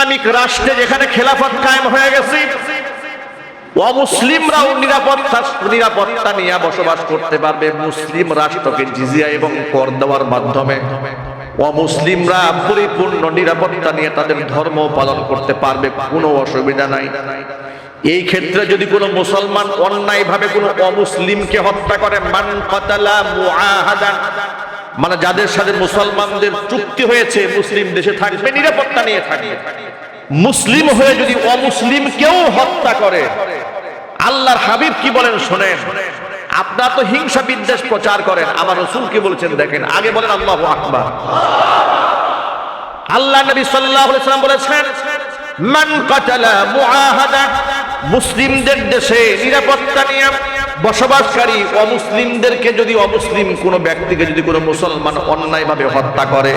Islamic রাষ্ট্রে যেখানে খেলাফত কায়েম হয়ে গেছে, অমুসলিমরাও নিরাপত্তা নিয়ে বসবাস করতে পারবে। মুসলিম রাষ্ট্রকে জিজিয়া এবং কর দেওয়ার মাধ্যমে অমুসলিমরা পরিপূর্ণ নিরাপত্তা নিয়ে তাদের ধর্ম পালন করতে পারবে, কোনো অসুবিধা নাই। এই ক্ষেত্রে যদি কোনো মুসলমান অন্যায়ভাবে কোনো অমুসলিমকে হত্যা করে, মান কাতালা মুআহাদান, মানে যাদের সাথে মুসলমানদের চুক্তি হয়েছে, মুসলিম দেশে থাকবে, নিরাপত্তা নিয়ে থাকবে, মুসলিম হয়ে যদি অমুসলিমকেও হত্যা করে, আল্লাহর হাবিব কি বলেন শোনেন। আপনারা তো হিংসা বিদ্বেষ প্রচার করেন, আমার রাসূল কি বলেছেন দেখেন, আগে বলেন আল্লাহু আকবার। আল্লাহ নবী সাল্লাল্লাহু আলাইহি ওয়াসাল্লাম বলেছেন, মান কাতালা মুআহাদা, মুসলিমদের দেশে নিরাপত্তা নিয়ে বসবাসকারী অমুসলিমদেরকে যদি, অমুসলিম কোন ব্যক্তিকে যদি কোনো মুসলমান অন্যায়ভাবে হত্যা করে,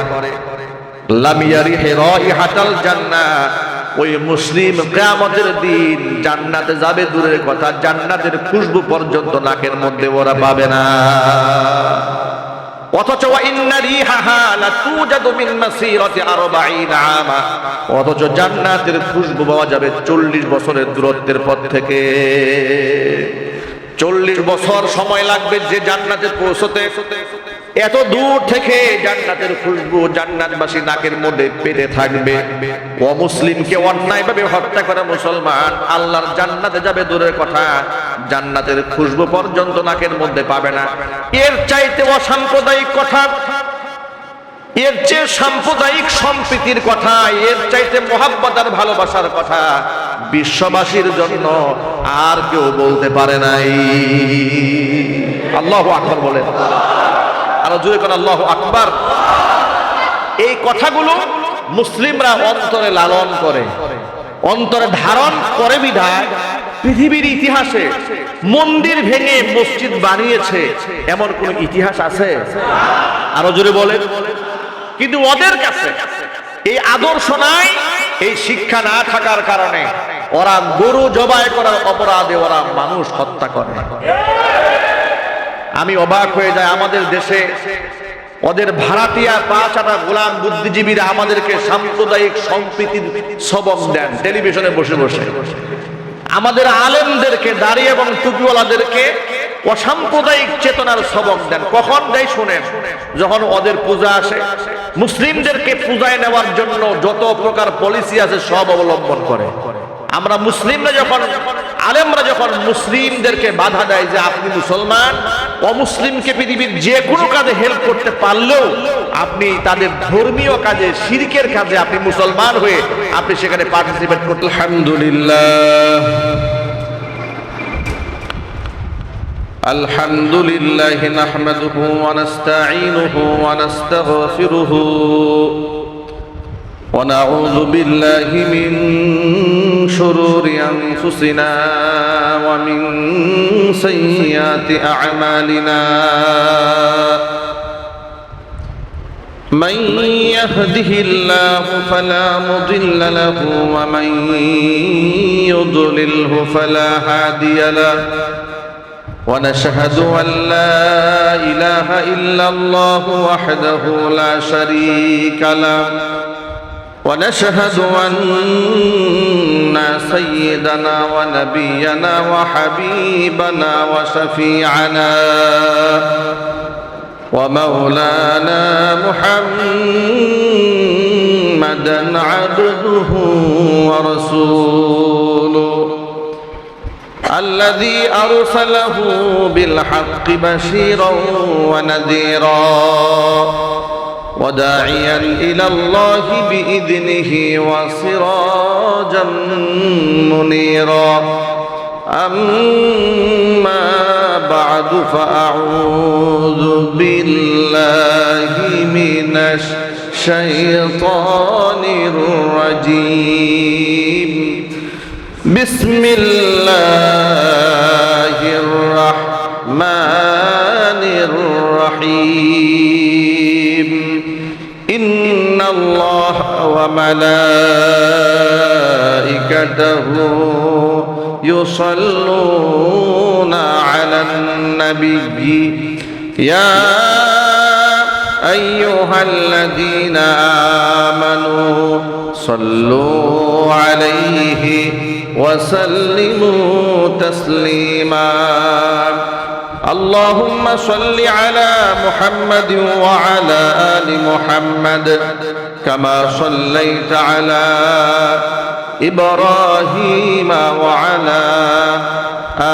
লাম ইয়ারিহি রাইহাতাল জান্নাহ, ওই মুসলিম কিয়ামতের দিন জান্নাতে যাবে দূরের কথা, জান্নাতের খুশবু পর্যন্ত নাকের মধ্যে ওরা পাবে না। অথচ ইন্না রিহাহা লাতুজাদু মিন মাসিরাতি 40 আমা, অথচ জান্নাতের খুশবু পাওয়া যাবে 40 বছরের দূরত্বের পথ থেকে। 40 বছর সময় লাগবে যে জান্নাতে পৌঁছতে, এত দূর থেকে জান্নাতের খুশবু জান্নাতবাসী নাকের মধ্যে পেতে থাকবে। অমুসলিমকে অন্যায়ভাবে হত্যা করে মুসলমান আল্লাহর জান্নাতে যাবে দূরের কথা, জান্নাতের খুশবু পর্যন্ত নাকের মধ্যে পাবে না। এর চাইতে অসাম্প্রদায়িক কথা, এর চেয়ে সাম্প্রদায়িক সম্প্রীতির কথা, এর চাইতে মহাব্বত আর ভালোবাসার কথা বিশ্ববাসীর জন্য আর কেউ বলতে পারে নাই। আল্লাহু আকবার বলেন, আরো জোরে করে আল্লাহু আকবার। এই কথাগুলো মুসলিমরা অন্তরে লালন করে, অন্তরে ধারণ করে বিধায় পৃথিবীর ইতিহাসে মন্দির ভেঙে মসজিদ বানিয়েছে এমন কোন ইতিহাস আছে? আরো জোরে বলেন। কিন্তু ওদের কাছে এই আদর্শ নাই, এই শিক্ষা না থাকার কারণে ওরা গরু জবাই করার অপরাধে ওরা মানুষ হত্যা করে। আমি অবাক হয়ে যাই, আমাদের দেশে ওদের ভাড়াটিয়া পাঁচাটা গোলাম বুদ্ধিজীবীরা আমাদেরকে সাম্প্রদায়িক সম্প্রীতির সবক দেন টেলিভিশনে বসে বসে। আমাদের আলেমদেরকে, দাড়ি এবং টুপিওয়ালাদেরকে অসাম্প্রদায়িক চেতনার সবক দেন। কখন দেয় শুনেন, যখন ওদের পূজা আসে, মুসলিমদেরকে পূজায় নেওয়ার জন্য যত প্রকার পলিসি আছে সব অবলম্বন করে। আমরা মুসলিমরা যখন, আলেমরা যখন মুসলিমদেরকে বাধা দেয় যে আপনি মুসলমান, অমুসলিমকে পৃথিবীর যে কোনো কাজে হেল্প করতে পারলেও আপনি তাদের ধর্মীয় কাজে, শিরকের কাজে আপনি মুসলমান হয়ে আপনি সেখানে পার্টিসিপেট করতে। আলহামদুলিল্লাহ আলহামদুলিল্লাহ নাহমাদুহু ওয়া নাস্তাঈনুহু ওয়া নাস্তাগফিরুহু ওয়া নাউযু বিল্লাহি মিন শুরুরি আনফুসিনা ওয়া মিন সাইয়্যাতি আ'মালিনা। মান ইয়াহদিহিল্লাহু ফালা মুদিল্লা লাহু ওয়া মান ইউদ্লিলহু ফালা হাদিয়া লাহু। ونشهد أن لا إله إلا الله وحده لا شريك له ونشهد أن سيدنا ونبينا وحبيبنا وشفيعنا ومولانا محمدا عبده ورسوله الذي أرسله بالحق بشيرا ونذيرا وداعيا إلى الله بإذنه وسراجا منيرا. أما بعد فأعوذ بالله من الشيطان الرجيم. بسم الله الرحمن الرحيم. إن الله وملائكته يصلون على النبي يا أيها الذين آمنوا صلوا عليه وسلموا تسليما اللهم صل على محمد وعلى آل محمد كما صليت على إبراهيم وعلى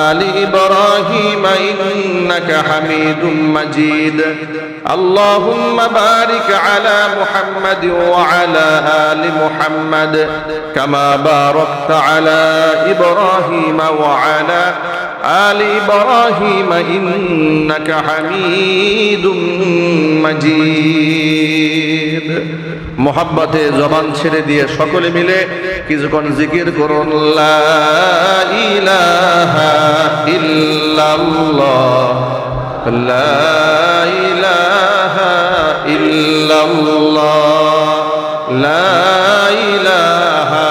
آل إبراهيم إنك حميد مجيد اللهم بارك على محمد وعلى آل محمد كما باركت على إبراهيم وعلى آل إبراهيم إنك حميد مجيد محبت زبان ছেড়ে দিয়ে সকলে মিলে কিছুক্ষণ জিকির করুন লা ইলাহা ইল্লাল্লাহ লা ইলাহা ইল্লাল্লাহ লা ইলাহা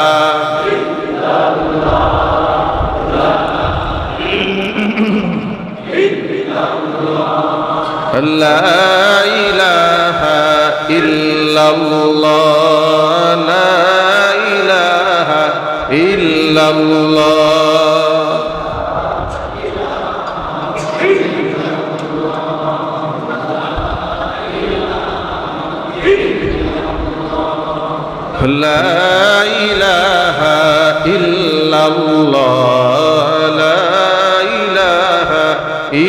لا إله إلا الله لا إله إلا الله لا إله إلا الله لا إله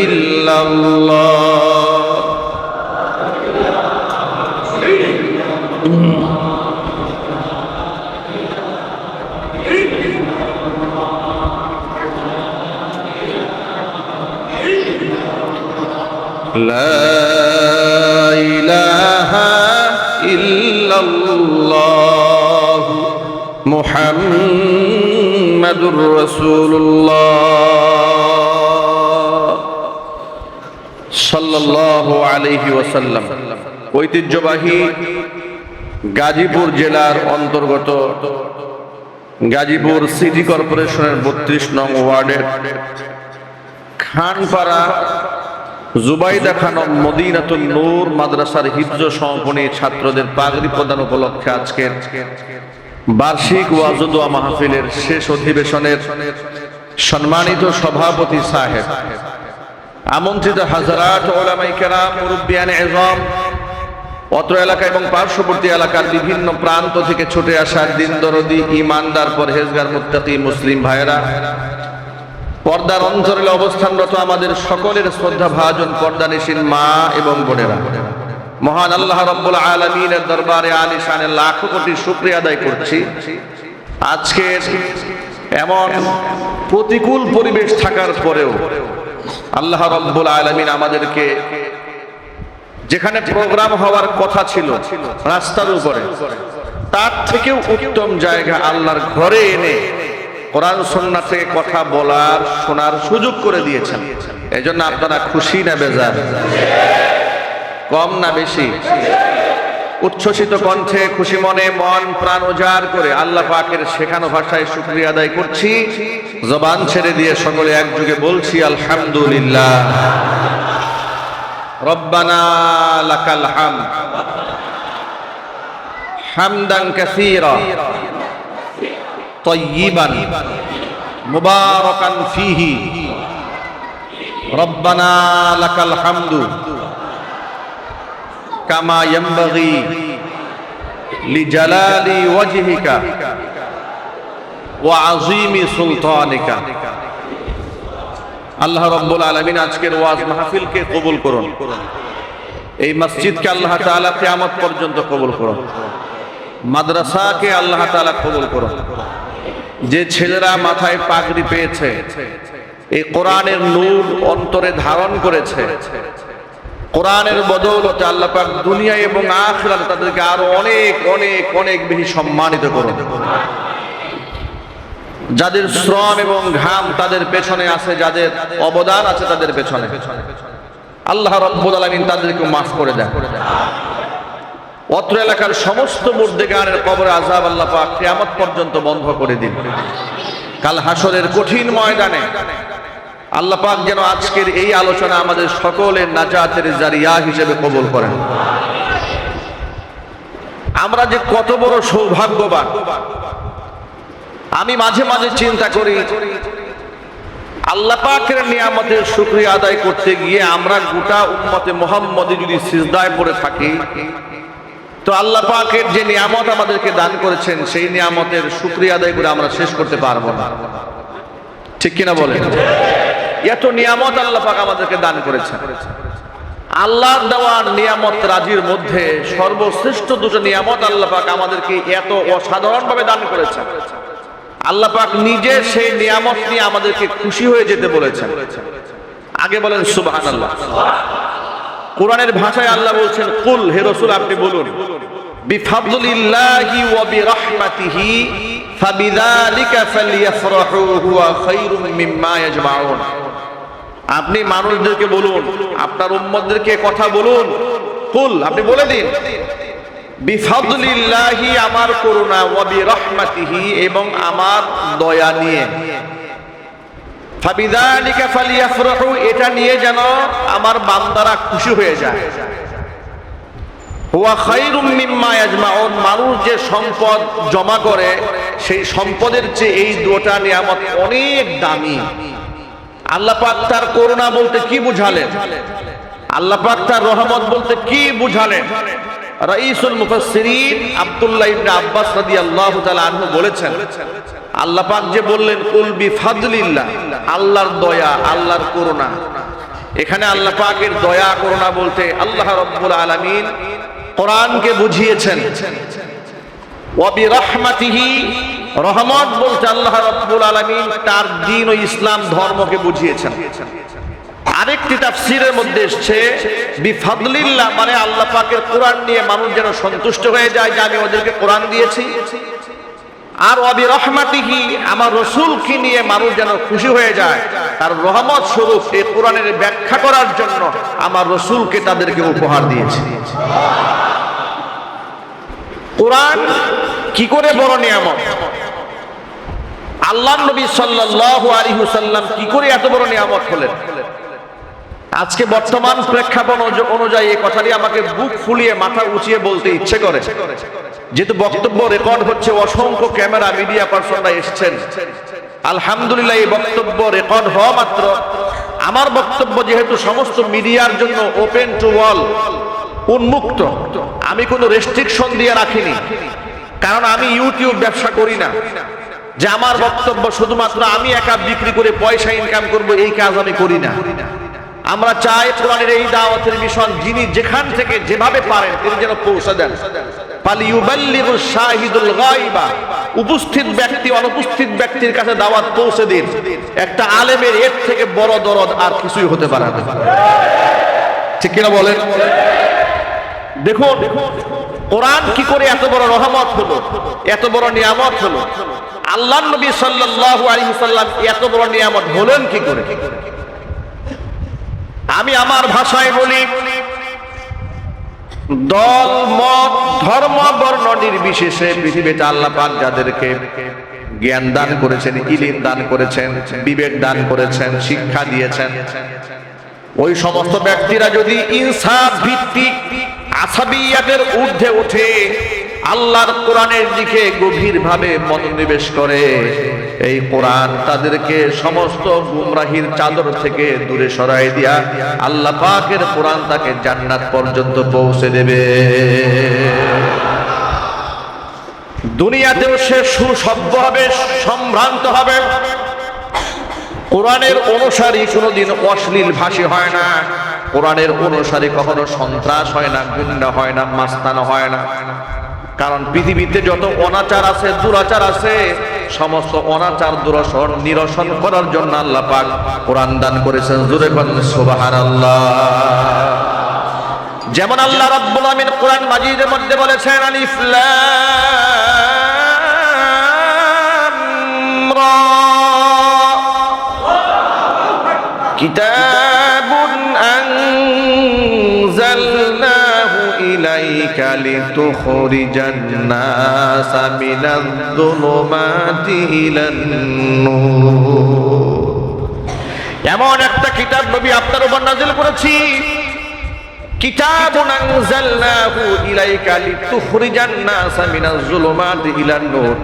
إلا الله لا إله إلا الله محمد رسول الله সাল্লাল্লাহু আলাইহি ওয়াসাল্লাম। ঐতিহ্যবাহী গাজীপুর জেলার অন্তর্গত গাজীপুর সিটি কর্পোরেশনের 32 নং ওয়ার্ডের খানপাড়া জুবাইদা খানম মদিনাতুন নূর মাদ্রাসার হিফজ সমাপনী ছাত্রদের পাগড়ি প্রদান উপলক্ষে আজকের বার্ষিক ওয়াজ ও দোয়া মাহফিলের শেষ অধিবেশনের সম্মানিত সভাপতি সাহেব, আমন্ত্রিত হাজারাত উলামায়ে কেরাম, মুরব্বিয়ানে ইজম, অত্র এলাকা এবং পার্শ্ববর্তী এলাকার বিভিন্ন প্রান্ত থেকে ছুটে আসা দিন দরদি ইমানদার পরহেজগার মুত্তাকি মুসলিম ভাইয়েরা, পর্দার অন্তরালে অবস্থানরত আমাদের সকলের শ্রদ্ধা ভাজন পর্দানিশীন মা এবং বোনেরা, মহান আল্লাহ রাব্বুল আলামিনের দরবারে আলিশানে লাখো কোটি শুকরিয়া আদায় করছি। আজকে এমন প্রতিকূল পরিবেশ থাকার পরেও আল্লাহ রাব্বুল আলামিন আমাদেরকে যেখানে প্রোগ্রাম হওয়ার কথা ছিল রাস্তার উপরে, তার থেকেও উত্তম জায়গা আল্লাহর ঘরে এনে কোরআন সুন্নাহ থেকে কথা বলার শোনার সুযোগ করে দিয়েছেন। এজন্য আপনারা খুশি না বেজার? কম না বেশি? উচ্ছ্বসিত কণ্ঠে খুশি মনে মন প্রাণ উজাড় করে আল্লাহ পাকের শেখানো ভাষায় শুকরিয়া আদায় করছি। জবান ছেড়ে দিয়ে সকলে একযোগে বলছি আলহামদুলিল্লাহ। রব্বানা লাকাল হামদ হামদান কাসীরা طيبا مباركا فيه ربنا لك الحمد كما ينبغي لجلال وجهك وعظيم سلطانك। আল্লাহ রাব্বুল আলামিন আজকের ওয়াজ মাহফিলকে কবুল করুন, এই মসজিদকে আল্লাহ তাআলা কিয়ামত পর্যন্ত কবুল করুন, মাদ্রাসাকে আল্লাহ তাআলা কবুল করুন। যে ছেলেরা মাথায় পাগড়ি পেয়েছে, এই কোরআনের নূর অন্তরে ধারণ করেছে, কোরআনের বদৌলতে আল্লাহ পাক দুনিয়া এবং আখিরাতে তাদেরকে আরো অনেক অনেক অনেক বেশি সম্মানিত করুন। যাদের শ্রম এবং ঘাম তাদের পেছনে আছে, যাদের অবদান আছে তাদের পেছনে, আল্লাহ রাব্বুল আলামিন তাদেরকে মাফ করে দেন। অত্র এলাকার সমস্ত মুর্দেগানের কবরে আযাব আল্লাহ পাক কিয়ামত পর্যন্ত বন্ধ করে দিন। কাল হাসরের কঠিন ময়দানে আল্লাহ পাক যেন আজকের এই আলোচনা আমাদের সকলের নাজাতের জারিয়া হিসেবে কবুল করেন। আমরা যে কত বড় সৌভাগ্যবান। আমি মাঝে মাঝে চিন্তা করি, আল্লাহ পাকের নিয়ামতের শুকরিয়া আদায় করতে গিয়ে আমরা গোটা উম্মতে মুহাম্মদী যদি সিজদায় পড়ে থাকি, তো আল্লাহ পাকের যে নিয়ামত আমাদেরকে দান করেছেন সেই নিয়ামতের শুকরিয়া আদায় করে আমরা শেষ করতে পারবো না। ঠিক কিনা বলেন? এত নিয়ামত আল্লাহ পাক আমাদেরকে দান করেছেন। আল্লাহর দেওয়া নিয়ামত রাজির মধ্যে সর্বশ্রেষ্ঠ দুটো নিয়ামত আল্লাহ পাক আমাদেরকে এত অসাধারণভাবে দান করেছেন। আল্লাহ পাক নিজে সেই নিয়ামত নিয়ে আমাদেরকে খুশি হয়ে যেতে বলেছেন। আগে বলেন সুবহানাল্লাহ। কোরআনের ভাষায় আল্লাহ বলছেন, কুল, হে রাসূল আপনি বলুন, বিফাদলিল্লাহি ওয়া বিরহমাতিহি ফাবিযালিকা ফালইফরাহু হুয়া খায়রুম মিম্মা ইয়াজমাউন। আপনি মানুষদেরকে বলুন, আপনার উম্মতদেরকে কথা বলুন, কুল আপনি বলে দিন, বিফাদলিল্লাহি আমার করুণা, ওয়া বিরহমাতিহি এবং আমার দয়া নিয়ে, ফাবিযালিকা ফালইফরাহু এটা নিয়ে যেন আমার বান্দারা খুশি হয়ে যায়, হুয়া খায়রুম মিম্মা ইয়াজমাউন মানুষ যে সম্পদ জমা করে সেই সম্পদের চেয়ে এই দুটো নিয়ামত অনেক দামি। আল্লাহ পাক তার করুণা বলতে কি বুঝালেন? আল্লাহ পাক তার রহমত বলতে কি বুঝালেন? রাইসুল মুফাসসিরিন আব্দুল্লাহ ইবনে আব্বাস রাদিয়াল্লাহু তাআলা আনহু বলেছেন, আল্লাহ পাক যে বললেন কুল বিফাদলিল্লাহ, আল্লাহর দয়া, আল্লাহর করুণা, এখানে আল্লাহ পাকের দয়া করুণা বলতে আল্লাহ রাব্বুল আলামিন কোরআনকে বুঝিয়েছেন। ওয়া বিরহমাতিহি রহমত বলতে আল্লাহ রাব্বুল আলামিন তার দ্বীন ও ইসলাম ধর্মকে বুঝিয়েছেন। আরেকটি তাফসীরের মধ্যে এসেছে বিফাদলিল্লাহ মানে আল্লাহ পাকের কোরআন নিয়ে মানুষ যেন সন্তুষ্ট হয়ে যায় যে আমি ওদেরকে কোরআন দিয়েছি, আর ওয়া বিরহমাতিহি আমার রাসূলকে নিয়ে মানুষ যেন খুশি হয়ে যায় তার রহমত স্বরূপ এই কোরআনের ব্যাখ্যা করার জন্য আমার রাসূলকে তাদেরকে উপহার দিয়েছি। কোরআন কি করে বড় নিয়ামত, আল্লাহর নবী সাল্লাল্লাহু আলাইহি ওয়াসাল্লাম কি করে এত বড় নিয়ামত হলেন। আজকে বর্তমান প্রেক্ষাপট অনুযায়ী এই কথাটি আমাকে বুক ফুলিয়ে মাথা উঁচিয়ে বলতে ইচ্ছে করে, যেহেতু বক্তব্য রেকর্ড হচ্ছে, অসংখ্য ক্যামেরা মিডিয়া পার্সনরা এসেছেন। আলহামদুলিল্লাহ এই বক্তব্য রেকর্ড হওয়া মাত্র আমার বক্তব্য যেহেতু সমস্ত মিডিয়ার জন্য ওপেন টু অল, উন্মুক্ত, আমি কোনো রেস্ট্রিকশন দিয়ে রাখিনি, কারণ আমি ইউটিউব ব্যবসা করি না যে আমার বক্তব্য শুধুমাত্র আমি একা বিক্রি করে পয়সা ইনকাম করব, এই কাজ আমি করি না। আমরা চাই কোরআনের এই দাওয়াতের মিশন যিনি যেখান থেকে যেভাবে পারেন তিনি যেন পৌঁছে দেন। ফালিয়ুবাল্লিগুশ শাহিদুল গায়বা, উপস্থিত ব্যক্তি অনুপস্থিত ব্যক্তির কাছে দাওয়াত পৌঁছে দিন। একটা আলেমের এর থেকে বড় দরদ আর কিছুই হতে পারে না। ঠিক কিনা বলেন? দেখুন কোরআন কি করে এত বড় রহমত হলো, এত বড় নিয়ামত হলো। আল্লাহর নবী সাল্লাল্লাহু আলাইহি ওয়াসাল্লাম এত বড় নিয়ামত হলেন কি করে? আমি আমার ভাষায় বলি, দল মত ধর্ম বর্ণ নির্বিশেষে পৃথিবীতে আল্লাহ পাক যাদেরকে জ্ঞান দান করেছেন, ইলম দান করেছেন, বিবেক দান করেছেন, শিক্ষা দিয়েছেন, ওই সমস্ত ব্যক্তিরা যদি ইনসাফ ভিত্তিক আসাবিয়াতের ঊর্ধ্বে ওঠে, আল্লাহর কোরআনের দিকে গভীরভাবে মনোনিবেশ করে, এই কোরআন তাদেরকে সমস্ত গুমরাহির চাদর থেকে দূরে সরাই দিয়া আল্লাহ পাকের কোরআন তাকে জান্নাত পর্যন্ত পৌঁছে দেবে। দুনিয়াতেও সে সুসভ্য হবে, সম্ভ্রান্ত হবে। কোরআনের অনুসারী কোনোদিন অশ্লীল ভাষী হয় না, কোরআনের অনুসারী কখনো সন্ত্রাস হয় না, গুন্ডা হয় না, মাস্তানা হয় না। কারণ পৃথিবীতে যত অনাচার আছে, দুরাচার আছে, সমস্ত অনাচার দুরসন নিরসন করার জন্য আল্লাহ পাক কোরআন দান করেছেন। জোরে বলেন সুবহানাল্লাহ। যেমন আল্লাহ রাব্বুল আমিন কোরআন মাজিদের মধ্যে বলেছেন, আলিফ লাম রা, কিতাবুন আনজালনাহু ইলাইকা লিতুখরিজান নাসা মিনাজ-যুলুমাতি ইলান-নূর। এমন একটা কিতাব নবী আপনার উপর নাযিল করেছি, কিতাবুন আনজালনাহু ইলাইকা লিতুখরিজান নাসা মিনাজ যুলুমাতি ইলান নূর,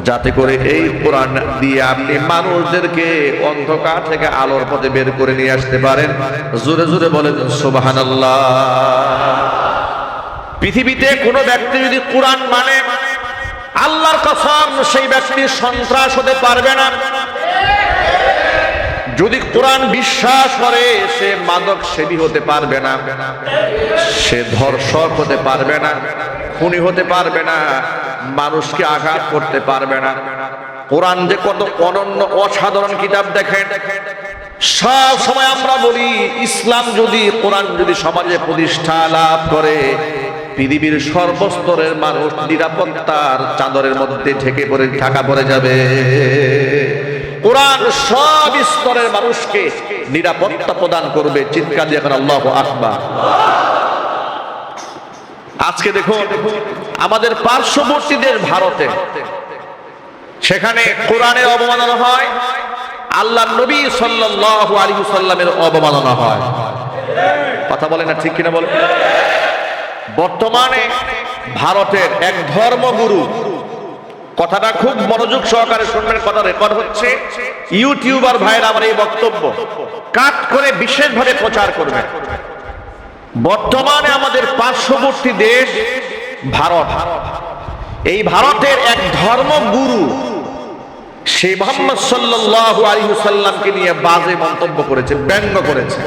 যাতে করে এই কোরআন দিয়ে আপনি মানুষদেরকে অন্ধকার থেকে আলোর পথে বের করে নিয়ে আসতে পারেন। জোরে জোরে বলেন সুবহানাল্লাহ। পৃথিবীতে কোনো ব্যক্তি যদি কোরআন মানে, আল্লাহর কসম সেই ব্যক্তি সন্ত্রাস হতে পারবে না। যদি কোরআন বিশ্বাস করে সে মাদক সেবী হতে পারবে না, সে ধর্ষক হতে পারবে না, খুনি হতে পারবে না, মানুষকে আঘাত করতে পারবে না। কোরআন যে কত অনন্য অসাধারণ কিতাব দেখেন। সব সময় আমরা বলি ইসলাম যদি, কোরআন যদি সমাজে প্রতিষ্ঠা লাভ করে, পৃথিবীর সর্বস্তরের মানুষ নিরাপত্তার চাদরের মধ্যে ঢাকা পড়ে যাবে। কোরআন সব স্তরের মানুষকে নিরাপত্তা প্রদান করবে। চিৎকার দিয়ে এখন আল্লাহু আকবার। আজকে দেখুন আমাদের পার্শ্ববর্তী দেশ ভারতে, সেখানে কোরআনের অবমাননা হয়, আল্লাহর নবী সাল্লাল্লাহু আলাইহি ওয়াসাল্লামের অবমাননা হয়। কথা বলেন না, ঠিক কিনা বলেন? বর্তমানে ভারতের এক ধর্মগুরু, কথাটা খুব মনোযোগ সহকারে শুনবেন, কথা রেকর্ড হচ্ছে, ইউটিউবার ভাইরা আমার এই বক্তব্য কাট করে বিশেষভাবে প্রচার করবে। বর্তমানে আমাদের পার্শ্ববর্তী দেশ ভারত, এই ভারতের এক ধর্মগুরু সে মুহাম্মদ সাল্লাল্লাহু আলাইহি ওয়াসাল্লামকে নিয়ে বাজে মন্তব্য করেছে, ব্যঙ্গ করেছে।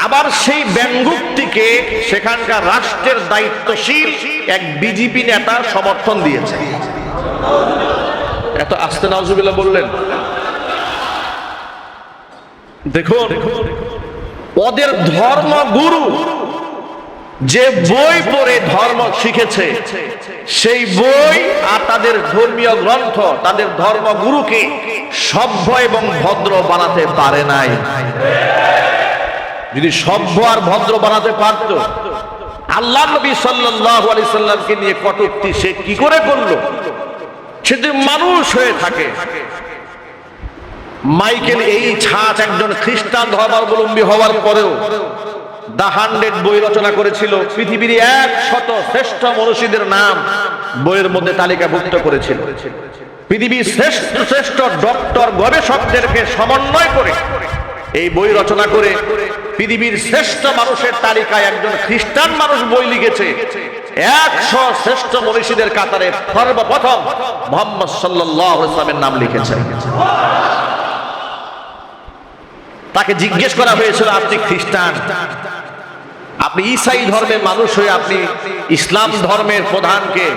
আবার সেই ব্যঙ্গোক্তিকে সেখানকার রাষ্ট্রের দায়িত্বশীল এক বিজেপি নেতা সমর্থন দিয়েছে। এত আস্তে নাউজুবিল্লাহ বললেন। দেখুন ওদের ধর্মগুরু যে বই পড়ে ধর্ম শিখেছে, সেই বই আর তাদের ধর্মীয় গ্রন্থ তাদের ধর্মগুরুকে সভ্য এবং ভদ্র বানাতে পারে নাই। যদি সভ্য আর ভদ্র বানাতে পারত, আল্লাহ নবী সাল্লাল্লাহু আলাইহি সাল্লামকে নিয়ে কটূক্তি সে কি করে করলো? সে যে মানুষ হয়ে থাকে। মাইকেল ছাঁচ একজন খ্রিস্টান ধর্মাবলম্বী হওয়ার পরেও দ্য 100 বই রচনা করেছিল, পৃথিবীর 100 শ্রেষ্ঠ মনীষীদের নাম বইয়ের মধ্যে তালিকাভুক্ত করেছিল। পৃথিবীর শ্রেষ্ঠ শ্রেষ্ঠ ডক্টর গবেষকদেরকে সমন্বয় করে এই বই রচনা করে পৃথিবীর শ্রেষ্ঠ মানুষের তালিকায় একজন খ্রিস্টান মানুষ বই লিখেছে। 100 শ্রেষ্ঠ মনীষীদের কাতারে সর্বপ্রথম মুহাম্মদ সাল্লাল্লাহু আলাইহি ওয়াসাল্লামের নাম লিখেছে। তাকে জিজ্ঞেস করা হয়েছিল, আপনি খ্রিস্টান, আপনি ঈসাই ধর্মের মানুষ হয়ে আপনি ইসলাম ধর্মের প্রধানকে,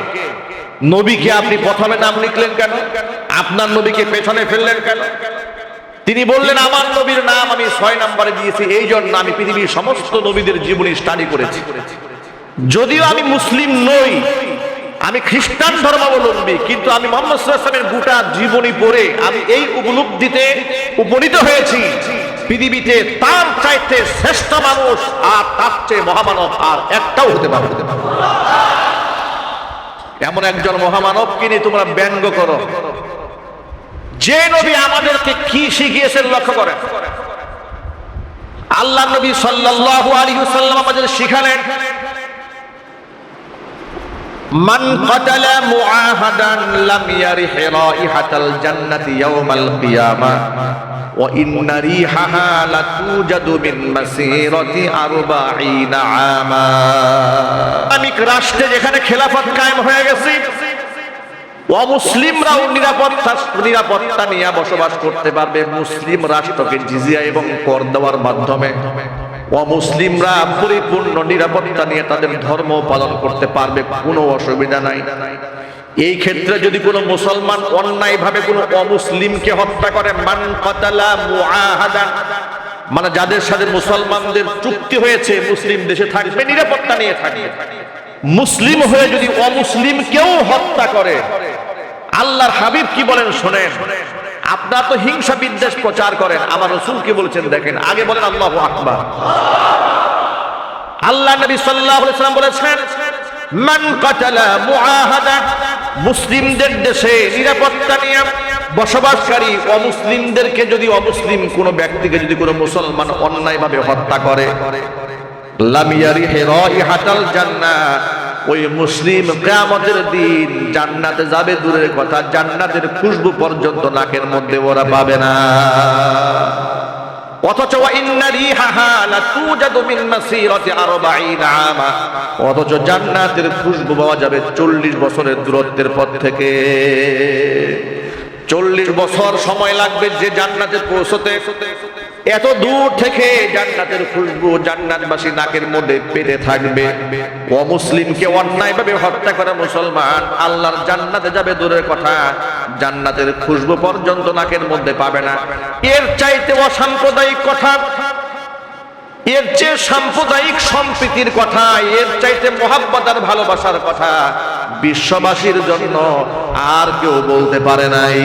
নবীকে আপনি প্রথমে নাম লিখলেন কেন? আপনার নবীকে পেছনে ফেললেন কেন? তিনি বললেন, আমার নবীর নাম আমি 6 নম্বরে দিয়েছি, এই জন্য আমি পৃথিবীর সমস্ত নবীদের জীবনী স্টাডি করেছি। যদিও আমি মুসলিম নই, আমি খ্রিস্টান ধর্মাবলম্বী, কিন্তু আমি মুহাম্মদ সাল্লাল্লাহু আলাইহি ওয়াসাল্লামের গোটা জীবনী পড়ে আমি এই উপলব্ধিতে উপনীত হয়েছি, পৃথিবীতে তার চাইতে শ্রেষ্ঠ মানুষ আর তার চেয়ে মহামানব আর একটাও হতে পারে। এমন একজন মহামানবকে নিয়ে তোমরা ব্যঙ্গ করো। যে নবী আমাদেরকে কি শিখিয়েছেন লক্ষ্য করেন। আল্লাহ নবী সাল্লাল্লাহু আলাইহি ওয়াসাল্লাম আমাদের শিখালেন, মান কাতালা মুআহাদান লাম ইয়ারিহ রাইহাতাল জান্নাতি ইয়াওমাল কিয়ামাহ ওয়া ইন্না রিহাহা লাতুজাদু মিন মাসিরাতি 40 আমা। ইসলামিক রাষ্ট্রে যেখানে খেলাফত কায়েম হয়ে গেছে, অমুসলিমরাও নিরাপত্তা নিয়ে বসবাস করতে পারবে। মুসলিম রাষ্ট্রকে জিজিয়া এবং কর দেওয়ার মাধ্যমে অমুসলিমরা পরিপূর্ণ নিরাপত্তা নিয়ে তাদের ধর্ম পালন করতে পারবে, কোনো অসুবিধা নাই। এই ক্ষেত্রে যদি কোনো মুসলমান অন্যায়ভাবে কোনো অমুসলিমকে হত্যা করে, মান কাতালা মুআহাদান, মানে যাদের সাথে মুসলমানদের চুক্তি হয়েছে, মুসলিম দেশে থাকবে, নিরাপত্তা নিয়ে থাকবে, মুসলিম হয়ে যদি অমুসলিম কেউ হত্যা করে, আল্লাহর হাবিব কি বলেন শোনেন। আপনারা তো হিংসা বিদ্বেষ প্রচার করেন, আমার রাসূল কি বলেছেন দেখেন, আগে বলেন আল্লাহু আকবার। আল্লাহ নবী সাল্লাল্লাহু আলাইহি ওয়াসাল্লাম বলেছেন, মান কাতালা মুআহাদা, মুসলিমদের দেশে নিরাপত্তা নিয়ে বসবাসকারী অমুসলিমদেরকে যদি অমুসলিম কোনো ব্যক্তিকে যদি কোনো মুসলমান অন্যায়ভাবে হত্যা করে, লাম ইয়ারিহি রাইহাতাল জান্নাহ, ওই মুসলিম কিয়ামতের দিন জান্নাতে যাবে দূরের কথা, জান্নাতের খুশবু পর্যন্ত নাকের মধ্যে ওরা পাবে না। অথচ ইন্না রিহাহা লাতুজাদু মিন মাসিরাতি 40 আমা, অথচ জান্নাতের খুশবু পাওয়া যাবে 40 বছরের দূরত্বের পথ থেকে। 40 বছর সময় লাগবে যে জান্নাতে পৌঁছতে। এত দূর থেকে জান্নাতের খুশবু জান্নাতবাসী নাকের মধ্যে পেতে থাকবে। অমুসলিমকে অন্যায়ভাবে হত্যা করা মুসলমান আল্লাহর জান্নাতে যাবে দূরের কথা, জান্নাতের খুশবু পর্যন্ত নাকের মধ্যে পাবে না। এর চাইতে অসাম্প্রদায়িক কথা, এর চেয়ে সাম্প্রদায়িক সম্প্রীতির কথা, এর চাইতে মহাব্বত আর ভালোবাসার কথা বিশ্ববাসীর জন্য আর কেউ বলতে পারে নাই।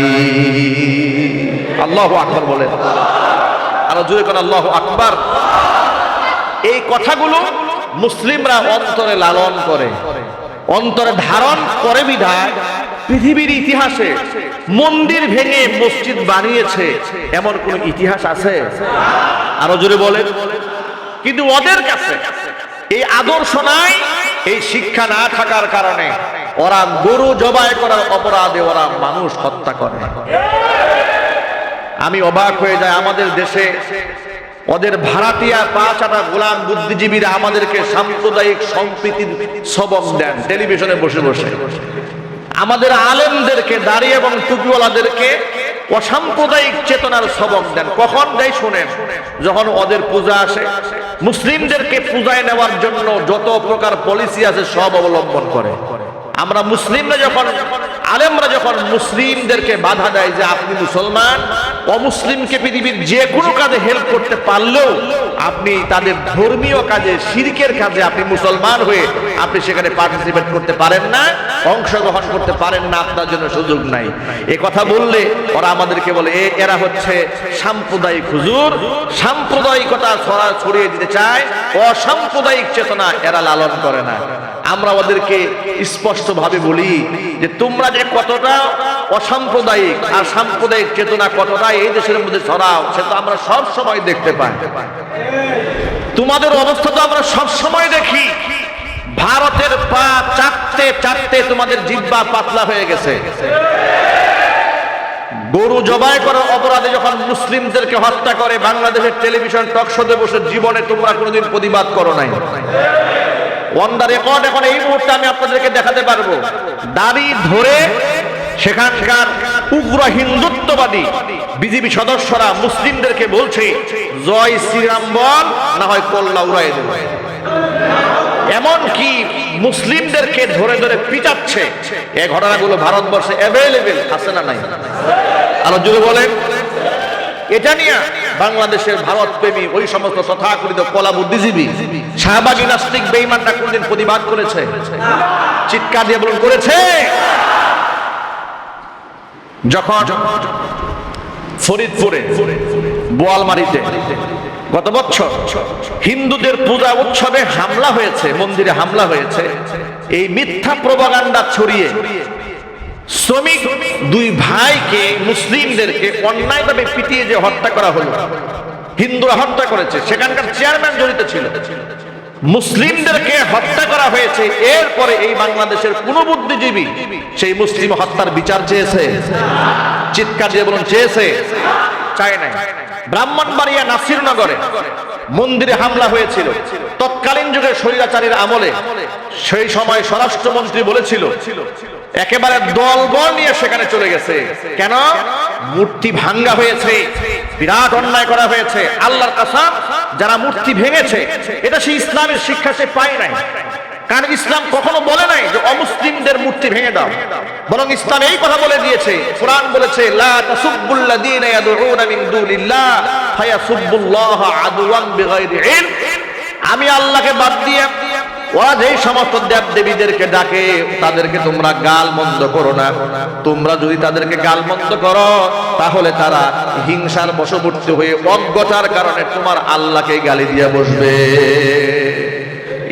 আল্লাহু আকবার বলেন, আরো জোরে করে আল্লাহু আকবার। এই কথাগুলো মুসলিমরা অন্তরে লালন করে, অন্তরে ধারণ করে বিধায় পৃথিবীর ইতিহাসে মন্দির ভেঙে মসজিদ বানিয়েছে এমন কোন ইতিহাস আছে? আরো জোরে বলেন। কিন্তু ওদের কাছে এই আদর্শ নাই, এই শিক্ষা না থাকার কারণে ওরা গরু জবাই করার অপরাধে ওরা মানুষ হত্যা করে। আমি অবাক হয়ে যাই, আমাদের দেশে ওদের ভাড়াটিয়া পাঁচাটা গোলাম বুদ্ধিজীবীরা আমাদেরকে সাম্প্রদায়িক সম্প্রীতির সবক দেন টেলিভিশনে বসে বসে। আমাদের আলেমদেরকে, দাড়ি এবং টুপিওয়ালাদেরকে অসাম্প্রদায়িক চেতনার সবক দেন। কখন দেয় শুনেন, যখন ওদের পূজা আসে, মুসলিমদেরকে পূজায় নেওয়ার জন্য যত প্রকার পলিসি আছে সব অবলম্বন করে। আমরা মুসলিমরা যখন, আলেমরা যখন মুসলিমদেরকে বাধা দেয় যে আপনি মুসলমান, অমুসলিমকে পৃথিবীর যে কোনো কাজে হেল্প করতে পারলেও আপনি তাদের ধর্মীয় কাজে, শিরকের কাজে আপনি মুসলমান হয়ে আপনি সেখানে পার্টিসিপেট করতে পারেন না, অংশগ্রহণ করতে পারেন না, আপনার জন্য সুযোগ নাই। এ কথা বললে ওরা আমাদেরকে বলে এরা হচ্ছে সাম্প্রদায়িক হুজুর, সাম্প্রদায়িকতা ছড়িয়ে দিতে চায়, অসাম্প্রদায়িক চেতনা এরা লালন করে না। আমরা ওদেরকে স্পষ্ট ভাবে বলি যে তোমরা যে কতটা অসাম্প্রদায়িক আর সাম্প্রদায়িক চেতনা কতটা এই দেশের মধ্যে ছড়াও সে তো আমরা সব সময় দেখতে পাই। তোমাদের অবস্থা তো আমরা সব সময় দেখি। ভারতের পা চাটতে চাটতে তোমাদের জিহ্বা পাতলা হয়ে গেছে। গরু জবাই করার অপরাধে যখন মুসলিমদেরকে হত্যা করে বাংলাদেশের টেলিভিশন টক শোতে বসে জীবনে তোমরা কোনোদিন প্রতিবাদ করো নাই। অন দা রেকর্ড এখন এই মুহূর্তে আমি আপনাদেরকে দেখাতে পারবো, দাড়ি ধরে সেখানকার উগ্র হিন্দুত্ববাদী বিজেপি সদস্যরা মুসলিমদেরকে বলছে জয় শ্রীরাম বল, না হয় কল্লা উড়াই দেব। এমনকি মুসলিমদেরকে ধরে ধরে পিটাচ্ছে। এই ঘটনাগুলো ভারতবর্ষে অ্যাভেলেবেল আছে না নাই? আরো জোরে বলেন। এটা নিয়ে বাংলাদেশের ভারত প্রেমী ওই সমস্ত তথাকথিত কলা বুদ্ধিজীবী শাহবাগী নাস্তিক বেঈমানরা কোনদিন প্রতিবাদ করেছে? চিৎকার দিয়ে বলুন করেছে? যখন ফরিদপুরে বোয়ালমারিতে গত বছর হিন্দুদের পূজা উৎসবে হামলা হয়েছে, মন্দিরে হামলা হয়েছে, এই মিথ্যা প্রপাগান্ডা ছড়িয়ে শ্রমিক দুই ভাইকে, মুসলিমদেরকে অন্যায়ভাবে পিটিয়ে যে হত্যা করা হলো, হিন্দুরা হত্যা করেছে, সেখানকার চেয়ারম্যান জড়িত ছিল। মুসলিমদেরকে হত্যা করা হয়েছে, এরপরে এই বাংলাদেশের কোন বুদ্ধিজীবী সেই মুসলিম হত্যার বিচার চেয়েছে? চিৎকার দিয়ে বলুন চেয়েছে? চায় নাই। ব্রাহ্মণবাড়িয়া নাসিরনগরে মন্দিরে হামলা হয়েছিল তৎকালীন যুগে স্বৈরাচারীর আমলে। সেই সময় স্বরাষ্ট্রমন্ত্রী বলেছিল একেবারে দলবল নিয়ে সেখানে চলে গেছে। কেন? মূর্তি ভাঙ্গা হয়েছে, বিরাট অন্যায় করা হয়েছে। আল্লাহর কসম, যারা মূর্তি ভেঙেছে এটা সেই ইসলামের শিক্ষা সে পায় নাই। কারণ ইসলাম কখনো বলে নাই যে অমুসলিমদের মূর্তি ভেঙে দাও, বরং ইসলাম এই কথা বলে দিয়েছে, কোরআন বলেছে লা তাসুব্বুল্লাযীনা ইয়াদউনা মিন দুনিল্লাহ ফায়াসুব্বুল্লাহ আদওয়ান বিগাইরি ইলম। আমি আল্লাহকে বাদ দিয়ে ওরা যেই সমস্ত দেব দেবীদেরকে ডাকে তাদেরকে তোমরা গালমন্দ করো না। তোমরা যদি তাদেরকে গালমন্দ করো তাহলে তারা হিংসার বশবর্তী হয়ে অজ্ঞতার কারণে তোমার আল্লাহকে গালি দিয়ে বসবে।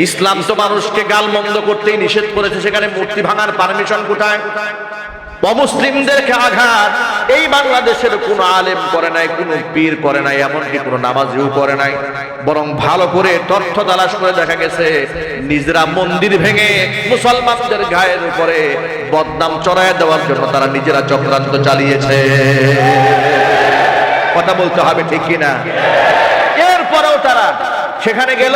ইসলাম তো মানুষকে গালমন্দ করতেই নিষেধ করেছে, সেখানে মূর্তি ভাঙার পারমিশন কোথায়? অমুসলিমদেরকে আঘাত এই বাংলাদেশের কোনো আলেম করে নাই, কোনো পীর করে নাই, এমনকি কোনো নামাজিও করে নাই। বরং ভালো করে তথ্য তালাশ করে দেখা গেছে নিজেরা মন্দির ভেঙে মুসলমানদের গায়ের উপরে বদনাম চড়ায় দেওয়ার জন্য তারা নিজেরা চক্রান্ত চালিয়েছে। কথা বলতে হবে ঠিক কিনা? এরপরেও তারা সেখানে গেল,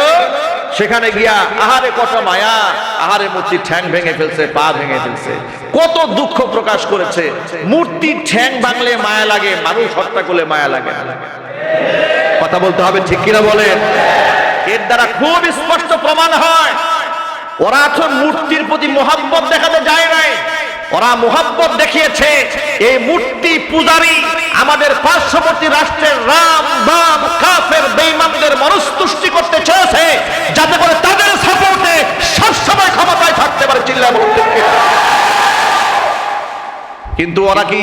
সেখানে গিয়া আহারে কত মায়া, আহারে মূর্তির ঠ্যাং ভেঙে ফেলছে, পা ভেঙে ফেলছে, কত দুঃখ প্রকাশ করেছে। মূর্তির ঠ্যাং ভাঙলে মায়া লাগে, মানুষ হত্যা করলে মায়া লাগে না। কথা বলতে হবে ঠিক কিনা বলেন? এর দ্বারা খুব স্পষ্ট প্রমাণ হয় ওরা তো মূর্তির প্রতি মোহাব্বত দেখাতে যায় নাই, ওরা মোহাব্বত দেখিয়েছে এই মূর্তি পূজারী আমাদের পার্শ্ববর্তী রাষ্ট্রের রাম বাম কাফের বেঈমানদের মনস্তুষ্টি করতে চেয়েছে, যাতে করে তাদের সাপোর্টে সবসময় ক্ষমতায় থাকতে পারে। চিল্লায় বলতে, কিন্তু ওরা কি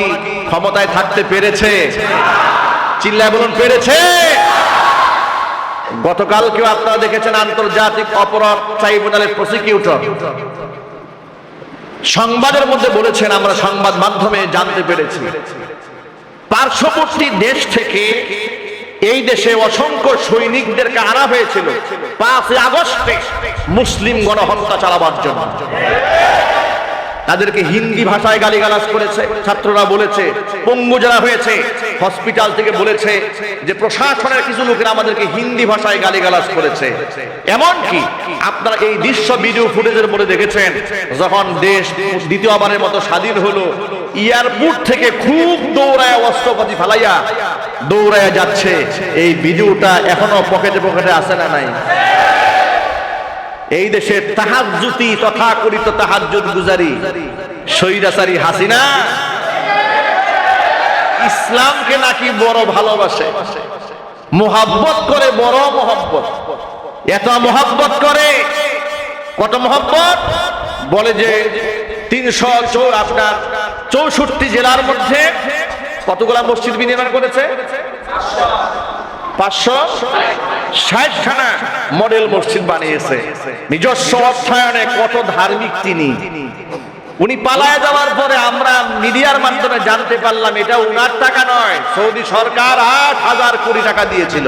ক্ষমতায় থাকতে পেরেছে? চিল্লায় বলুন, পেরেছে? গতকালকেও আপনারা দেখেছেন আন্তর্জাতিক অপরাধ ট্রাইব্যুনালের প্রসিকিউটর সংবাদের মধ্যে বলেছেন, আমরা সংবাদ মাধ্যমে জানতে পেরেছি, পার্শ্ববর্তী দেশ থেকে এই দেশে অসংখ্য সৈনিকদেরকে আনা হয়েছিল 5 আগস্টে মুসলিম গণহত্যা চালাবার জন্য। তাদেরকে হিন্দি ভাষায় গালিগালাজ করেছে, ছাত্ররা বলেছে, পঙ্গু যারা হয়েছে হসপিটাল থেকে বলেছে যে প্রশাসনের কিছু লোকেরা আমাদেরকে হিন্দি ভাষায় গালিগালাজ করেছে। এমনকি আপনারা এই দৃশ্য ভিডিও ফুটেজের মধ্যে দেখেছেন, যখন দেশ দ্বিতীয়বারের মতো স্বাধীন হলো, এয়ারপোর্ট থেকে খুব দৌড়ায় অস্ত্রপাতি ফালাইয়া দৌড়ায় যাচ্ছে। এই ভিডিওটা এখনো পকেটে পকেটে আছে না নাই? এই দেশের তাহাজ্জুদি তথাকথিত তাহাজ্জুদ গুজারি স্বৈরাচারী হাসিনা ইসলামকে নাকি বড় ভালোবাসে, মোহাব্বত করে, বড় মোহাব্বত, এত মোহাব্বত করে। কত মোহাব্বত? বলে যে 364 জেলার মধ্যে কতগুলা মসজিদ নির্মাণ করেছে? 560খানা মডেল মসজিদ বানিয়েছে নিজস্ব অর্থায়নে। কত ধার্মিক তিনি! উনি পালায় যাওয়ার পরে আমরা মিডিয়ার মাধ্যমে জানতে পারলাম এটা উনার টাকা নয়, সৌদি সরকার 8,000 কোটি টাকা দিয়েছিল।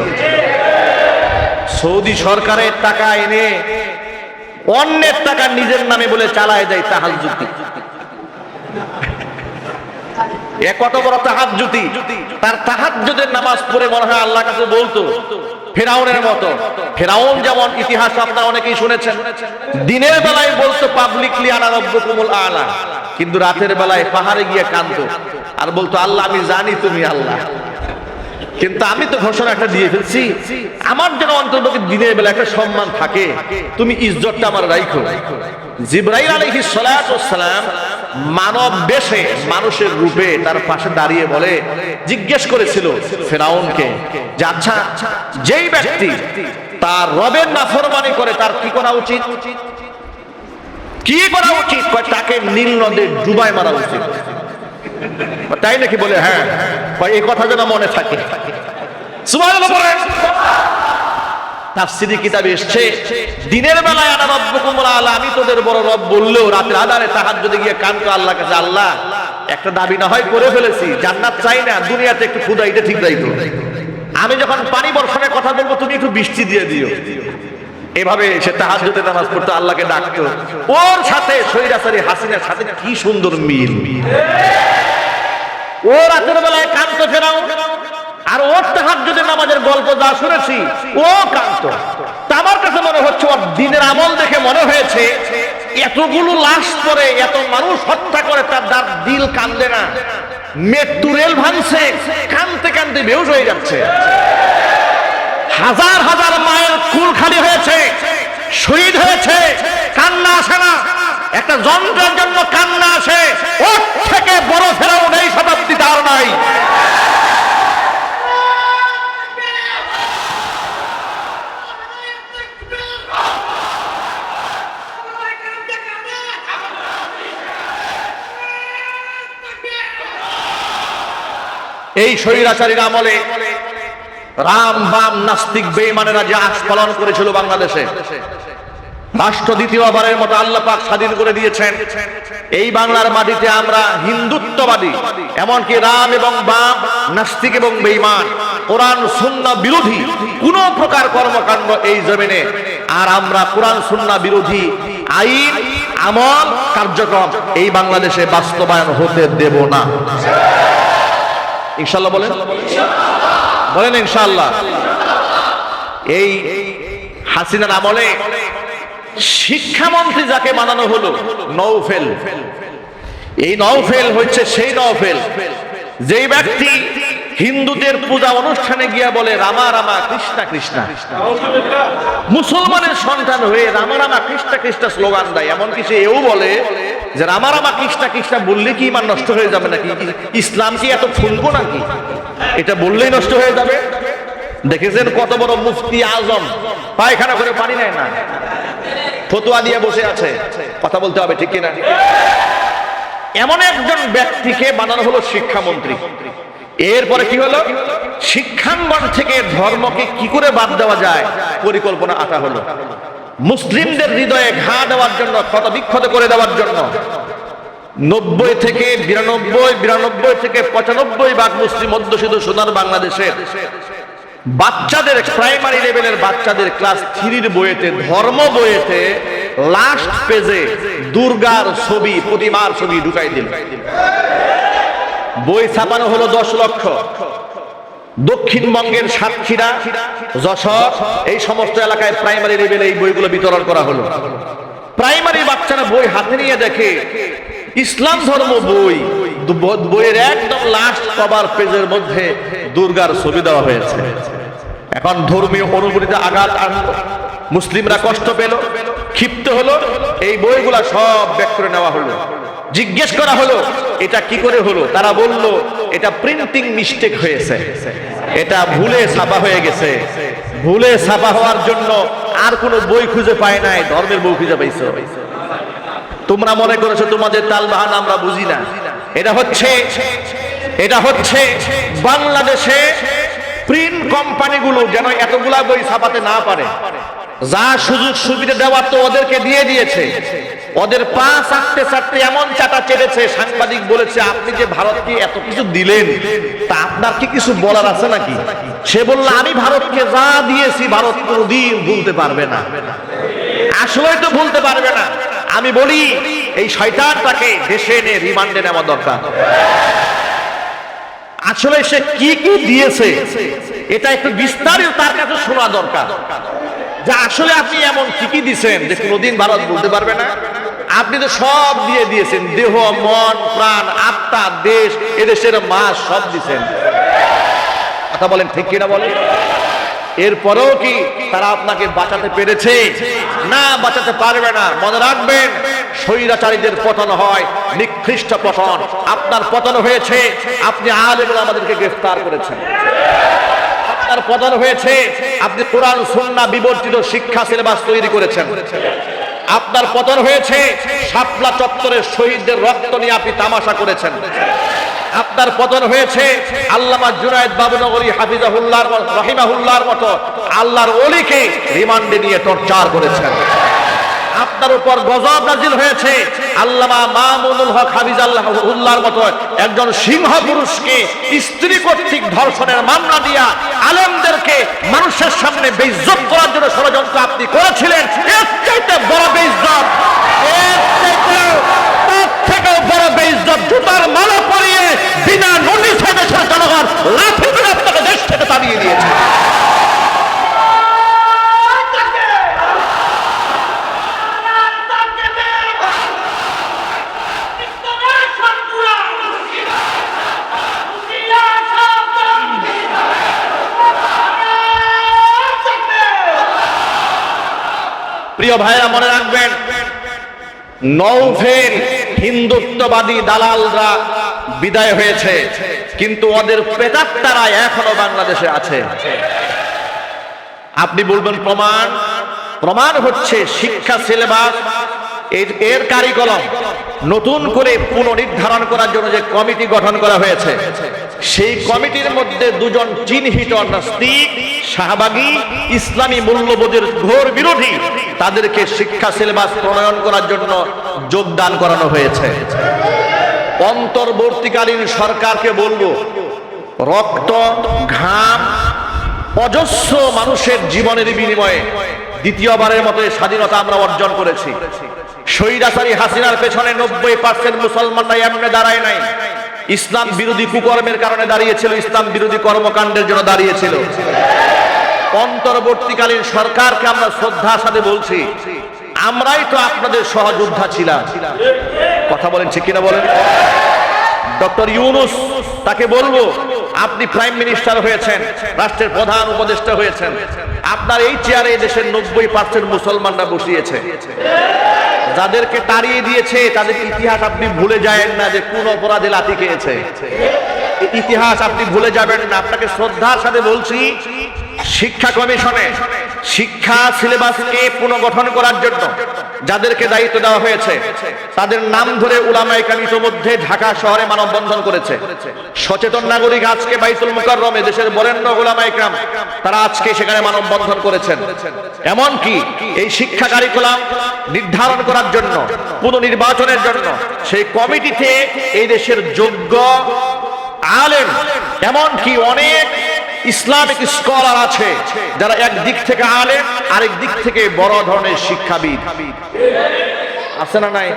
সৌদি সরকারের টাকা এনে অন্যের টাকা নিজের নামে বলে চালায় যায় তাহাজ্জুদি। কত বড় তাহাজ্জুদি! তার তাহাজ্জুদের নামাজ পড়ে মনে হয় আল্লাহর কাছে বলতো ফেরাউনের মতো। ফেরাউন যেমন ইতিহাস আপনারা অনেকেই শুনেছেন, দিনের বেলায় বলতো পাবলিকলি আনা রব্বুকুমুল আলা, কিন্তু রাতের বেলায় পাহাড়ে গিয়ে কাঁদতো আর বলতো আল্লাহ আমি জানি তুমি আল্লাহ, কিন্তু আমি তো ঘোষণা একটা দিয়ে ফেলছি, আমার যেন অন্তত দিনের বেলা একটা সম্মান থাকে, তুমি ইজ্জতটা আমার রাখো। জিবরাইল আলাইহিস সালাতু ওয়াস সালাম মানব বেশে, মানুষের রূপে তার পাশে দাঁড়িয়ে বলে, জিজ্ঞেস করেছিল ফেরাউনকে যে আচ্ছা, যেই ব্যক্তি তার রবের নাফরমানি করে তার কি করা উচিত? কি করা উচিত? তাকে নীল নদে ডুবাই মারা উচিত। তাই নাকি? বলে হ্যাঁ, এই কথা যেন মনে থাকে। সুবহানাল্লাহ বলেন। তাফসীরি কিতাবে এসেছে দিনের বেলায় আনা রব্বুকুমুল আলা, আমি তোদের বড় রব বললেও রাতের আধারে তাহাজ্জুদে গিয়ে কাঁদতো আল্লাহর কাছে, আল্লাহ একটা দাবি না হয় করে ফেলেছি, জান্নাত চাই না, দুনিয়াতে একটু ক্ষুধা এটা ঠিক রাখো, আমি যখন পানি বর্ষণের কথা বলবো তুমি একটু বৃষ্টি দিয়ে দিও। এভাবে সে তাহাজ্জুদে নামাজ পড়তো, আল্লাহকে ডাকতো। ওর সাথে স্বৈরাচারী হাসিনার সাথে কি সুন্দর মিল! ও রাতের বেলায় কাঁদতো ফেরাউন, আর ওর তাহাজ্জুদের নামাজের গল্প যা শুনেছি ও কাঁদতো। আমার কাছে মনে হচ্ছে ওর দিনের আমল দেখে মনে হয়েছে এতগুলো লাশ পরে, এত মানুষ হত্যা করে, তার দিল কান্দে না। মেট্রো রেল ভাঙছে, কাঁদতে কাঁদতে বেহুশ হয়ে যাচ্ছে। হাজার হাজার মায়ের কুল খালি হয়েছে, শহীদ হয়েছে, কান্না আসে না। একটা যন্ত্রের জন্য কান্না আসে, ওর থেকে বড় ফেরাউন এই শতাব্দীতে আর নাই। এই স্বৈরাচারীর আমলে রাম বাম নাস্তিক বেঈমানেরা যে আস্ফালন করেছিল বাংলাদেশে, রাষ্ট্র দ্বিতীয়বারের মতো আল্লাহ পাক স্বাধীন করে দিয়েছেন। এই বাংলার মাটিতে আমরা হিন্দুত্ববাদী, এমনকি রাম এবং বাম, নাস্তিক এবং বেঈমান, কোরআন সুন্নাহ বিরোধী কোন প্রকার কর্মকাণ্ড এই জমিনে আর আমরা কোরআন সুন্নাহ বিরোধী আইন, আমল, কার্যক্রম এই বাংলাদেশে বাস্তবায়ন হতে দেব না। ইনশাআল্লাহ বলেন, বলেন ইনশাআল্লাহ। এই হাসিনার আমলে শিক্ষামন্ত্রী যাকে বানানো হলো নওফেল, এই নওফেল হচ্ছে সেই নওফেল যেই ব্যক্তি হিন্দুদের পূজা অনুষ্ঠানে গিয়া বলে রামা রামা কৃষ্ণা কৃষ্ণা, মুসলমানের সন্তান হয়ে রামা রামা কৃষ্ণা কৃষ্ণা স্লোগান দেয়। এমনকি সে এও বলে যে রামা রামা কৃষ্ণা কৃষ্ণা বললে কি ইমান নষ্ট হয়ে যাবে নাকি, ইসলাম কি এত ফুলবো নাকি, এটা বললেই নষ্ট হয়ে যাবে। দেখেছেন কত বড় মুফতি আজম পায়খানা করে পানি নেয় না, ফতোয়া দিয়ে বসে আছে। কথা বলতে হবে ঠিক কিনা? এমন একজন ব্যক্তিকে বানানো হলো শিক্ষামন্ত্রী। এরপরে কি হলো, শিক্ষাঙ্গন থেকে ধর্মকে কি করে বাদ দেওয়া যায় পরিকল্পনা আটা হলো। মুসলিমদের হৃদয়ে ঘা দেওয়ার জন্য, ক্ষত বিক্ষত করে দেওয়ার জন্য 90 থেকে 92 থেকে 95% মুসলিম অধ্যুষিত সোনার বাংলাদেশের বাচ্চাদের, প্রাইমারি লেভেলের বাচ্চাদের ক্লাস 3 বইয়েতে, ধর্ম বইয়েতে লাস্ট পেজে দুর্গার ছবি, প্রতিমার ছবি ঢুকাই দিল। বই ছাপানো হলো 10 লক্ষ। দক্ষিণবঙ্গের সাতক্ষীরা, যশোর এই সমস্ত এলাকায় প্রাইমারি লেভেলে এই বইগুলো বিতরণ করা হলো। প্রাইমারি বাচ্চারা বই হাতে নিয়ে দেখে ইসলাম ধর্ম বই, বইয়ের একদম লাস্ট কভার পেজের মধ্যে দুর্গার ছবি দেওয়া হয়েছে। এখন ধর্মীয় অনুভূতিতে আঘাত আনলো, মুসলিমরা কষ্ট পেল, ক্ষিপ্ত হলো, এই বইগুলা সব ব্যাক করে নেওয়া হলো। জিজ্ঞেস করা হলো এটা কি করে হলো, তারা বলল এটা প্রিন্টিং মিস্টেক হয়েছে, এটা ভুলে ছাপা হয়ে গেছে। ভুলে ছাপা হওয়ার জন্য আর কোনো বই খুঁজে পায় নাই, ধর্মের বই খুঁজে পাইছো। তোমরা মনে করেছো তোমাদের তালবাহান আমরা বুঝি না। এটা হচ্ছে বাংলাদেশে প্রিন্ট কোম্পানিগুলো যেন এতগুলা বই ছাপাতে না পারে, যা সুযোগ সুবিধা দেওয়ার তো ওদেরকে দিয়ে দিয়েছে। ওদের পা চাটতে চাটতে এমন চাটা চেটেছে, সাংবাদিক বলেছে আপনি যে ভারতকে এত কিছু দিলেন তা আপনার কি কিছু বলার আছে নাকি? সে বলল আমি ভারতকে যা দিয়েছি ভারত কোনোদিন ভুলতে পারবে না। আসলেই তো ভুলতে পারবে না। আমি বলি এই শয়তানটাকে দেশে এনে রিমান্ডে নেওয়া দরকার। আসলে সে কি কি দিয়েছে এটা একটু বিস্তারিত তার কাছে শোনা দরকার, যে আসলে আপনি এমন কি কি দিয়েছেন যে কোনোদিন ভারত বলতে পারবে না। আপনি তো সব দিয়ে দিয়েছেন, দেহ, মন, প্রাণ, আত্মা, দেশ, এদেশের মাস সব দিয়েছেন। কথা বলেন ঠিক কিনা বলেন? এরপরেও কি তারা আপনাকে বাঁচাতে পেরেছে? না, বাঁচাতে পারবে না। মনে রাখবেন, স্বৈরাচারীদের পতন হয় নিকৃষ্ট পতন। আপনার পতন হয়েছে, আপনি আলেম আমাদেরকে গ্রেফতার করেছেন। আপনার পতন হয়েছে, আপনি কোরআন সুন্নাহ বিবর্তিত শিক্ষা সিলেবাস তৈরি করেছেন। আপনার পতন হয়েছে, শাপলা চত্বরের শহীদদের রক্ত নিয়ে আপনি তামাশা করেছেন। আপনার পতন হয়েছে, আল্লামা জুনায়েদ বাবুনগরী হাফিজাহুল্লাহ রাহিমাহুল্লাহর মতো আল্লাহর ওলিকে রিমান্ডে নিয়ে টর্চার করেছেন। আপনার উপর গজব নাজিল হয়েছে, আল্লামা মামুনুল হক হাফিজাহুল্লাহর মতো একজন সিংহ পুরুষকে স্ত্রী কর্তৃক ধর্ষণের মামলা দিয়া আলেমদেরকে মানুষের সামনে বেইজ্জত করার জন্য ষড়যন্ত্র আপনি করেছিলেন। এর চাইতে বড় বেইজ্জত, এর থেকেও বড় বেইজ্জত জুতার মালা পরিয়ে বিনা নোটিশে দেশের জনগণ লাঠি মেরে আপনাকে দেশ থেকে তাড়িয়ে দিয়েছে। প্রিয় ভাইরা, মনে রাখবেন, নওফেল হিন্দুত্ববাদী দালালরা বিদায় হয়েছে, কিন্তু ওদের প্রেতাত্মারা এখনো বাংলাদেশে আছে। আপনি বলবেন প্রমাণ? প্রমাণ হচ্ছে শিক্ষা সিলেবাস, এর কারিকুলাম নতুন করে পুনর্নির্ধারণ করার জন্য যে কমিটি গঠন করা হয়েছে, সেই কমিটির মধ্যে দুজন চিহ্নিত নাস্তিক শাহবাগী ইসলামী মূল্যবোধের ঘোর বিরোধী, তাদেরকে শিক্ষা সিলেবাস প্রণয়ন করার জন্য যোগদান করানো হয়েছে। অন্তর্বর্তীকালীন সরকারকে বলবো, রক্ত ঘাম অজস্র মানুষের জীবনের বিনিময়ে দ্বিতীয়বারের মতো স্বাধীনতা আমরা অর্জন করেছি। স্বৈরাচারী হাসিনার পেছনে 90% মুসলমানরা এমনি দাঁড়ায় নাই, ইসলাম বিরোধী কুকর্মের কারণে দাঁড়িয়েছিল, ইসলাম বিরোধী কর্মকাণ্ডের জন্য দাঁড়িয়েছিল। অন্তর্বর্তীকালীন সরকারকে আমরা শ্রদ্ধার সাথে বলছি, আমরাই তো আপনাদের সহযোদ্ধা ছিলাম। কথা বলেন ঠিক কিনা বলেন? ডক্টর ইউনূস, তাকে বলবো, আপনি প্রাইম মিনিস্টার হয়েছেন, রাষ্ট্রের প্রধান উপদেষ্টা হয়েছেন, আপনার এই চেয়ারে দেশের 90% মুসলমানরা বসিয়েছে। যাদেরকে তাড়িয়ে দিয়েছে তাদের ইতিহাস আপনি ভুলে যাবেন না, যে কোন অপরাধে লাথি খেয়েছে, ইতিহাস আপনি ভুলে যাবেন না। আপনাকে শ্রদ্ধার সাথে বলছি, শিক্ষা কমিশনে শিক্ষা সিলেবাসকে পুনর্গঠন করার জন্য যাদেরকে দায়িত্ব দেওয়া হয়েছে তাদের নাম ধরে উলামায়ে কেরাম ইতোমধ্যে ঢাকা শহরে মানববন্ধন করেছে। সচেতন নাগরিক আজকে বাইতুল মুকাররমে দেশের বরেণ্য উলামায়ে কেরাম তারা আজকে সেখানে মানববন্ধন করেছেন। এমনকি এই শিক্ষা কারিকুলাম নির্ধারণ করার জন্য, পুনর্নির্বাচনের জন্য সেই কমিটিতে এই দেশের যোগ্য আলেম, এমনকি অনেক ইসলামিক স্কলার আছে যারা একদিক থেকে আলেম, আরেক দিক থেকে বড় ধরনের শিক্ষাবিদ। আছে না নাই?